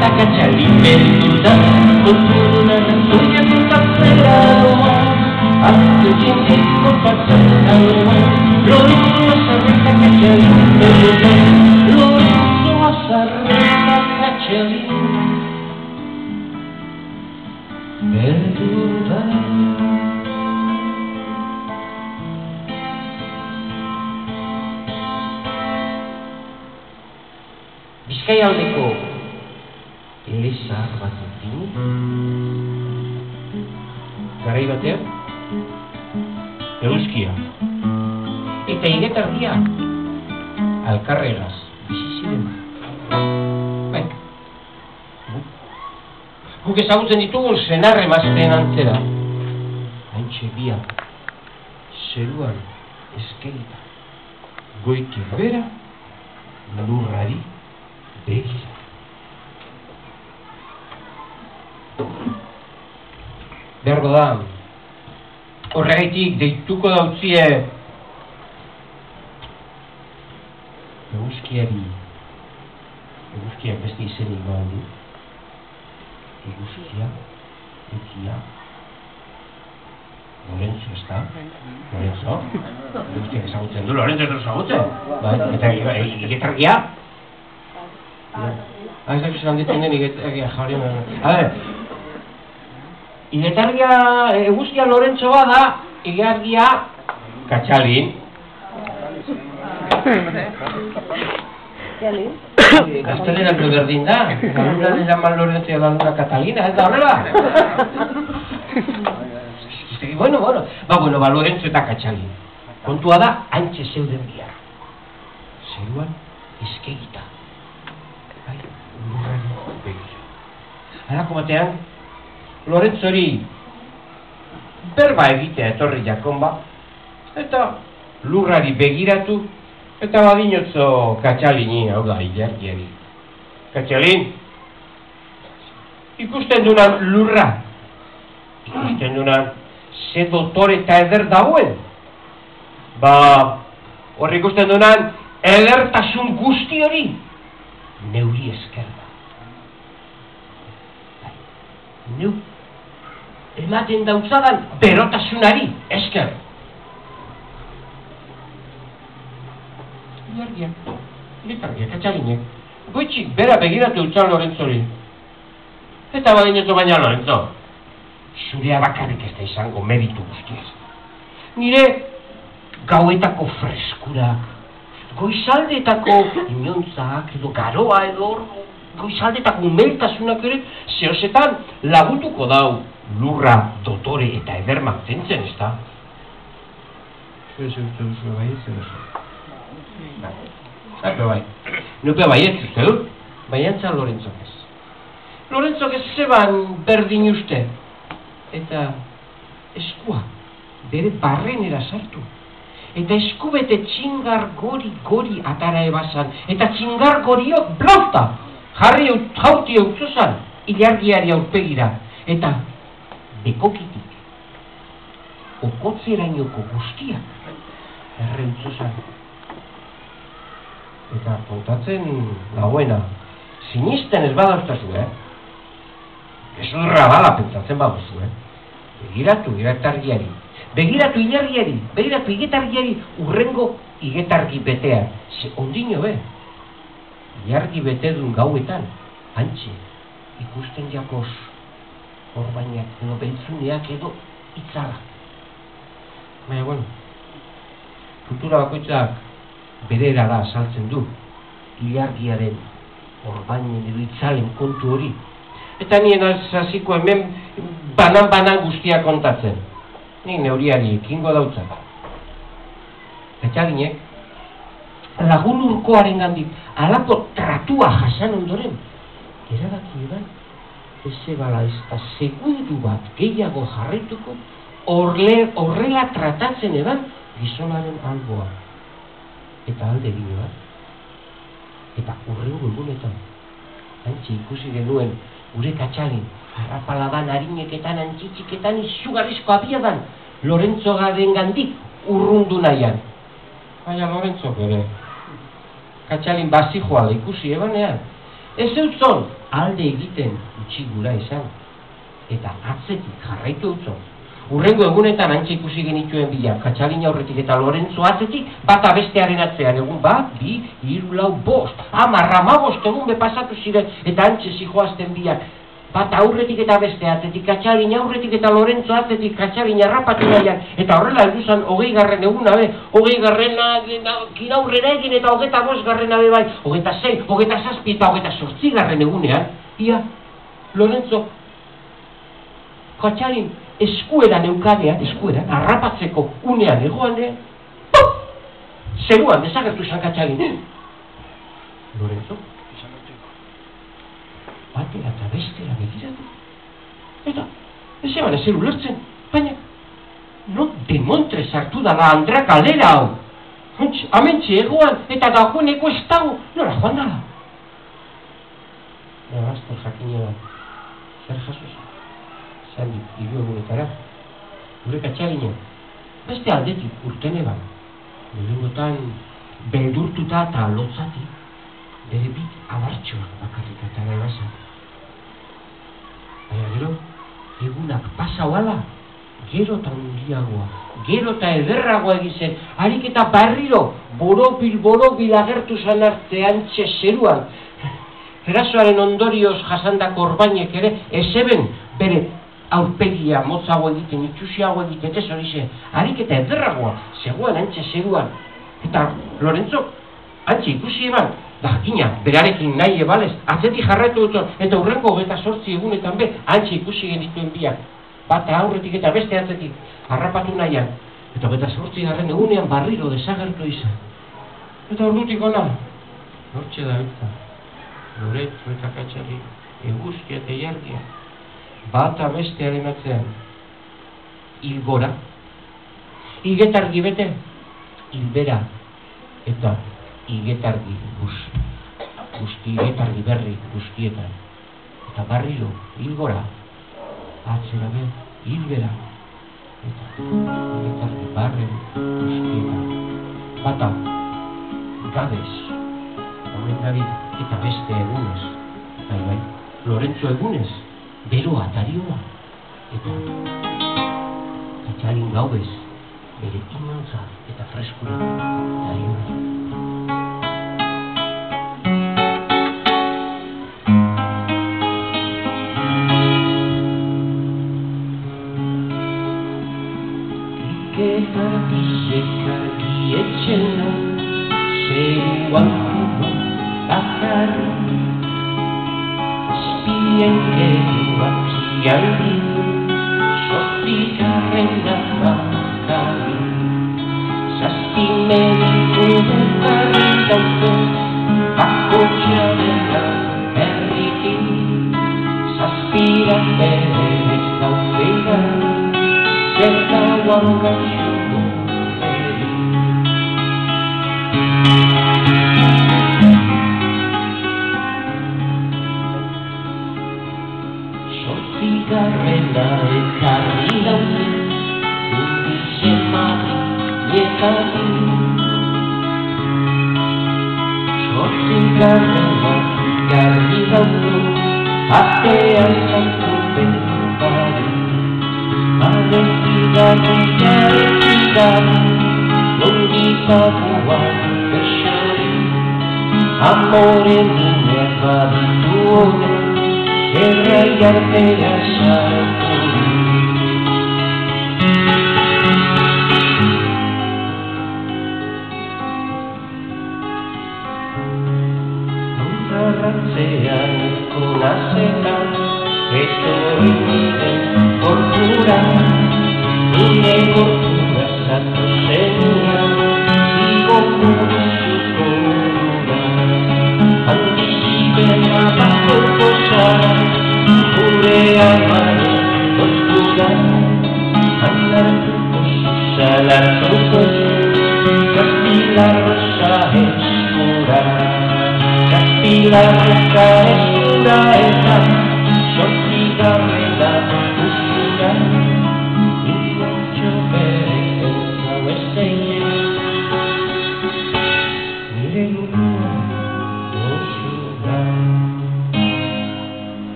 eta katxalin belduta, kontunan zuiak ikatzera doa, atzetxin izkopatzen aloa, Lorenzo azarreta katxalin belduta, Lorenzo azarreta katxalin belduta. Bizkaialdeko elezar batekin garai batean eguzkia eta igetargia alkarregaz bizi ziren. Bai, guk ezagutzen ditugun senar emazteen antzera, haintxe biak zeruan eskelita, goitik bera lurrari begira. Bergo da, horregaitik deituko dautzie eguzkiak beste izenik goan du. Eguzkia, ekia, Lorenzo ez da? Lorenzo? Eguzkiak ezagutzen du, Lorenzo ez da ezagutzen? Eta igetargia? Ez dakizu handitzen den igetargia jaurien. A ver, igetargia eguzkia Lorenzo bada, igetargia katxalin. Gaztelerak berdin da, la luna le llaman Lorenzo y la luna Catalina, ez da horrela? Bueno, Lorenzo eta katxalin. Kontua da, haintxe zeuden biak. Zeruan eskegita. Lurrari begira. Halako batean, Lorenzori berba egitea etorri jakonba, eta lurrari begiratu, eta badinotzo katxalini, hau da, ilargiari. Katxalin, ikusten dunan lurra, ikusten dunan ze dotore eta eder dagoen, horri ikusten dunan edertasun guzti hori, neuri esker da. Neu ematen dautzadan berotasunari esker. Ilargia, katxalinek, goitxik bera begiratu utzan Lorenzori. Eta badinotu baina Lorenzo, zurea bakarrik ez da izango meritu guztiaz. Nire gauetako freskura, goizaldetako inontzak edo garoa edo goizaldetako umeltasunak ere zehozetan lagutuko dau lurra, dotore eta eder mantentzen, ez da? Zue bai, nupe baiet uste dut, baiantza Lorenzok ez. Lorenzok ez zeban berdin uste, eta eskua bere barrenera sartu. Eta eskubete txingar gori atara ebazan, eta txingar goriok blauta jarri jauti eutzozan ilargiari aurpegira, eta bekokitik okotzerainoko guztiak erreutzozan. Eta kontatzen gauena, sinisten ez badauztazu, Gezurra bala pentsatzen baduzu, Begiratu igetargiari, begiratu ilargiari, begiratu igetargiari urrengo igetargi betea. Ze ondino, ilargi bete duen gauetan, antxe, ikusten jakoz, horbainak edo beltzuneak edo itzala. Baina, bueno, kultura bakoitzak bere erara saltzen du, ilargiaren horbainen edo itzalen kontu hori. Eta nien hasiko hemen banan guztia kontatzen. Nik neuriari ekingo dautzak. Katxalinek, lagun urkoaren gandik, alako tratua jasan ondoren, erabaki eban, eze bala ez da segundu bat gehiago jarraituko, horrela tratatzen eban gizonaren alboa. Eta alde gine bat. Eta urrengo egunetan, antxe ikusi genuen, gure katxalin, harrapaladan, harineketan, antxitxiketan, izugarrizko abiadan, Lorenzo garen gandik urrundu nahian. Baina Lorenzo ere, katxalin bazi joala ikusi ebanean. Ez eutzon, alde egiten utzi gura esan, eta atzetik jarraitu utzo. Urrengo egunetan antxe ikusi genituen bila, Katxalin aurretik eta Lorentzo atzetik, bata bestearen atzean, egun bat, 2, 3, 4, 5, 10, egun bepasatu ziren, eta antxe zijoazten biak, bata aurretik eta beste atzetik, Katxalin aurretik eta Lorentzo atzetik, Katxalin harrapatu nahian, eta horrela heldu 20. eguna be, 20. Aurrera egin eta 25. bai, 26, 27 eta 28. egunean, ia, Lorentzo, Katxalin, eskueran eukadean, harrapatzeko unean egoan, zeruan desagertu esan Katxalin. Lorentzo, batera eta bestera begiratu. Eta, ez eban ezer ulertzen, baina, no demontre sartu dala Andrea kalera hau. Amentxe egoan, eta dagoeneko ez dago, nora joan dala. Nagazten jakine bat, zer jasuz? Zaldi, 3 egunetara, gure Katxalinen, beste aldetik urten eban, lehengotan beldurtuta eta lotzati, bere bit abartxoak bakarrik atara ebazan. Baina gero, egunak pasau ala, gero eta mundiagoa, gero eta ederragoa egizen, harik eta barriro, borobil agertu zan artean txeseruan. Erasoaren ondorioz jasandako orbainek ere, ezeben bere aurpegia motzago egiten, itxusiago egiten, ez hori zen, harik eta ederragoa, zegoen antxe zeruan. Eta Lorentzo, antxe ikusi eban, da jakina, berarekin nahi ebalez, atzetik jarraitu dut, eta hurrengo 28 egunetan be, antxe ikusi genituen biak. Bata aurretik eta beste atzetik, harrapatu nahian, eta 28. egunean barriro desagertu izan. Eta ordutik ona, hortxe da eta, Lorentzo eta Katxalin, eguzkia eta jargia, bata bestearen atzean, hilgora, higetargi bete, hilbera, eta higetargi guzti higetargi berri guztietan, eta barriro, hilgora, atzera be, hilbera, eta higetargi barri guztietan, bata, gabez, horren eta beste egunez, bai, Lorentzo egunez, bero atarioa, eta Katxalin gaubez, bere inontza eta freskura atarioa. Iketardi sekardi etxena, zeruan kuba bakarri, azpien geruak zialdi, sortikarrena bakarri, zazpi mediku bukarri daude, bakotxearen berriki, zazpiran berez daukera, zertauan gaixo eri. Sortikarrena ekarri daude, indizen mari niekarri. Sortikarrena ekarri daude, atean zantu benukari. Identidad, longitabuan bersari, amore minerva dituone, erraiarte asarturi. Ondarratzean ikonazetan, etorri diren gorpura, nire gorpura zatu zenian, igokura zukorura. Handizibela bakoko zara, gure amaren gorpura, handartuko zuzalartuko zu, Kaspilarrosa eskura, Kaspilarrosa eskura